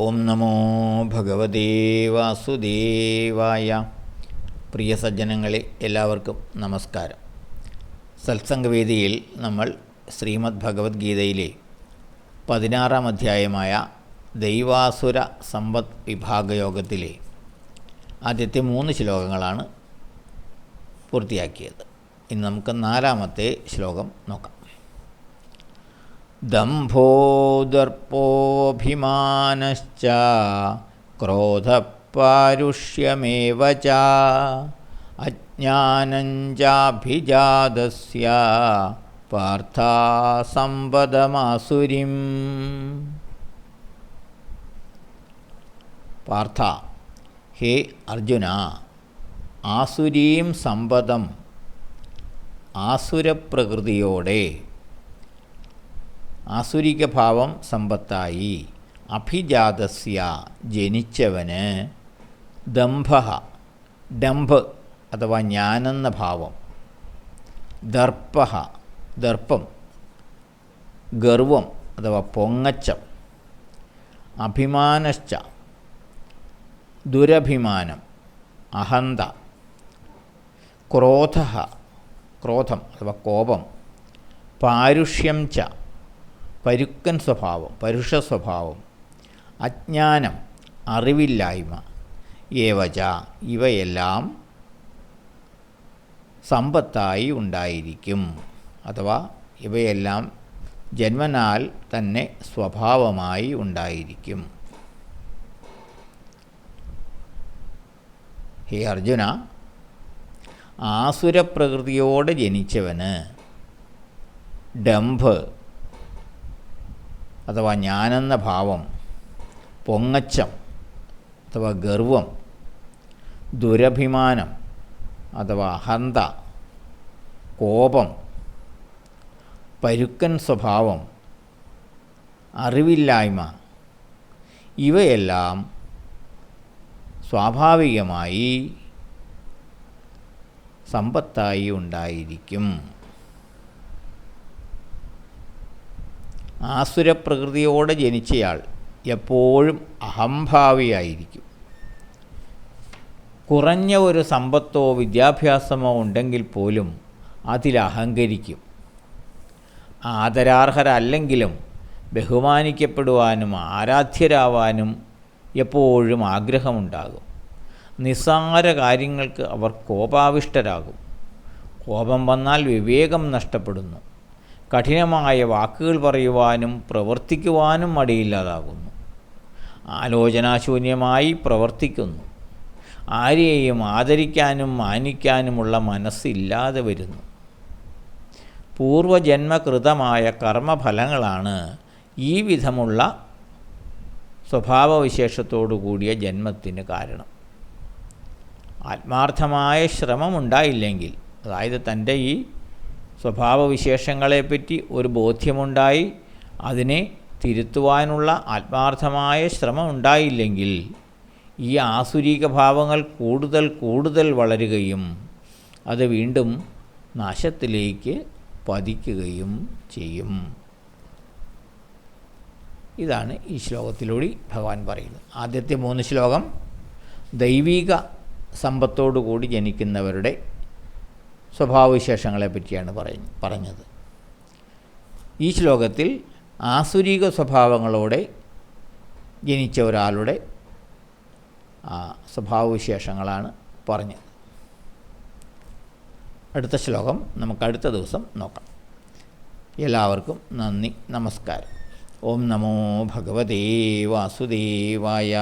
ഓം നമോ ഭഗവതേ വാസുദേവായ. പ്രിയ സജ്ജനങ്ങളെ, എല്ലാവർക്കും നമസ്കാരം. സത്സംഗവേദിയിൽ നമ്മൾ ശ്രീമദ് ഭഗവത്ഗീതയിലെ 16-ാം അധ്യായമായ ദൈവാസുര സമ്പദ് വിഭാഗയോഗത്തിലെ ആദ്യത്തെ 3 ശ്ലോകങ്ങളാണ് പൂർത്തിയാക്കിയത്. ഇനി നമുക്ക് 4-ാമത്തെ ശ്ലോകം നോക്കാം. ദംഭോ ദർപ്പോഭിമാനശ്ച ക്രോധപാരുഷ്യമേവ ച അജ്ഞാനം ചാഭിജാതസ്യ പാർത്ഥാ സമ്പദമാസുരീം. പാർത്ഥ, ഹേ അർജുന, ആസുരീം സമ്പദം, ആസുരപ്രകൃതിയോടെ, ആസുരിക ഭാവം സമ്പത്തായി, അഭിജാതസ്യ ജനിച്ചവന്, ദംഭ ഡംഭ് അഥവാ ഞാനെന്ന ഭാവം, ദർപ്പ ദർപ്പം ഗർവം അഥവാ പൊങ്ങച്ചം, അഭിമാനശ്ച ദുരഭിമാനം അഹന്ത, ക്രോധ ക്രോധം അഥവാ കോപം, പാരുഷ്യം ച പരുക്കൻ സ്വഭാവം പരുഷ സ്വഭാവം, അജ്ഞാനം അറിവില്ലായ്മ, ഏവച ഇവയെല്ലാം സമ്പത്തായി ഉണ്ടായിരിക്കും. അഥവാ ഇവയെല്ലാം ജന്മനാൽ തന്നെ സ്വഭാവമായി ഉണ്ടായിരിക്കും. ഹേ അർജുന, ആസുരപ്രകൃതിയോടെ ജനിച്ചവന് ഡംഭ് അഥവാ ഞാനെന്ന ഭാവം, പൊങ്ങച്ചം അഥവാ ഗർവം, ദുരഭിമാനം അഥവാ അഹന്ത, കോപം, പരുക്കൻ സ്വഭാവം, അറിവില്ലായ്മ, ഇവയെല്ലാം സ്വാഭാവികമായി സമ്പത്തായി ഉണ്ടായിരിക്കും. ആസുരപ്രകൃതിയോടെ ജനിച്ചയാൾ എപ്പോഴും അഹംഭാവിയായിരിക്കും. കുറഞ്ഞ ഒരു സമ്പത്തോ വിദ്യാഭ്യാസമോ ഉണ്ടെങ്കിൽ പോലും അതിലഹങ്കരിക്കും. ആദരാർഹരല്ലെങ്കിലും ബഹുമാനിക്കപ്പെടുവാനും ആരാധ്യരാവാനും എപ്പോഴും ആഗ്രഹമുണ്ടാകും. നിസ്സാര കാര്യങ്ങൾക്ക് അവർ കോപാവിഷ്ടരാകും. കോപം വന്നാൽ വിവേകം നഷ്ടപ്പെടുന്നു. കഠിനമായ വാക്കുകൾ പറയുവാനും പ്രവർത്തിക്കുവാനും മടിയില്ലാതാകുന്നു. ആലോചനാശൂന്യമായി പ്രവർത്തിക്കുന്നു. ആരെയും ആദരിക്കാനും മാനിക്കാനുമുള്ള മനസ്സില്ലാതെ വരുന്നു. പൂർവജന്മകൃതമായ കർമ്മഫലങ്ങളാണ് ഈ വിധമുള്ള സ്വഭാവവിശേഷത്തോടു കൂടിയ ജന്മത്തിന് കാരണം. ആത്മാർത്ഥമായ ശ്രമമുണ്ടായില്ലെങ്കിൽ, അതായത് തൻ്റെ ഈ സ്വഭാവവിശേഷങ്ങളെപ്പറ്റി ഒരു ബോധ്യമുണ്ടായി അതിനെ തിരുത്തുവാനുള്ള ആത്മാർത്ഥമായ ശ്രമം ഉണ്ടായില്ലെങ്കിൽ ഈ ആസുരീക ഭാവങ്ങൾ കൂടുതൽ വളരുകയും അത് വീണ്ടും നാശത്തിലേക്ക് പതിക്കുകയും ചെയ്യും. ഇതാണ് ഈ ശ്ലോകത്തിലൂടെ ഭഗവാൻ പറയുന്നത്. ആദ്യത്തെ 3 ശ്ലോകം ദൈവിക സമ്പത്തോടു കൂടി ജനിക്കുന്നവരുടെ സ്വഭാവവിശേഷങ്ങളെ പറ്റിയാണ് പറഞ്ഞത്. ഈ ശ്ലോകത്തിൽ ആസുരിക സ്വഭാവങ്ങളോടെ ജനിച്ച ഒരാളുടെ സ്വഭാവവിശേഷങ്ങളാണ് പറഞ്ഞത്. അടുത്ത ശ്ലോകം നമുക്ക് അടുത്ത ദിവസം നോക്കാം. എല്ലാവർക്കും നന്ദി, നമസ്കാരം. ഓം നമോ ഭഗവതേ വാസുദേവായ.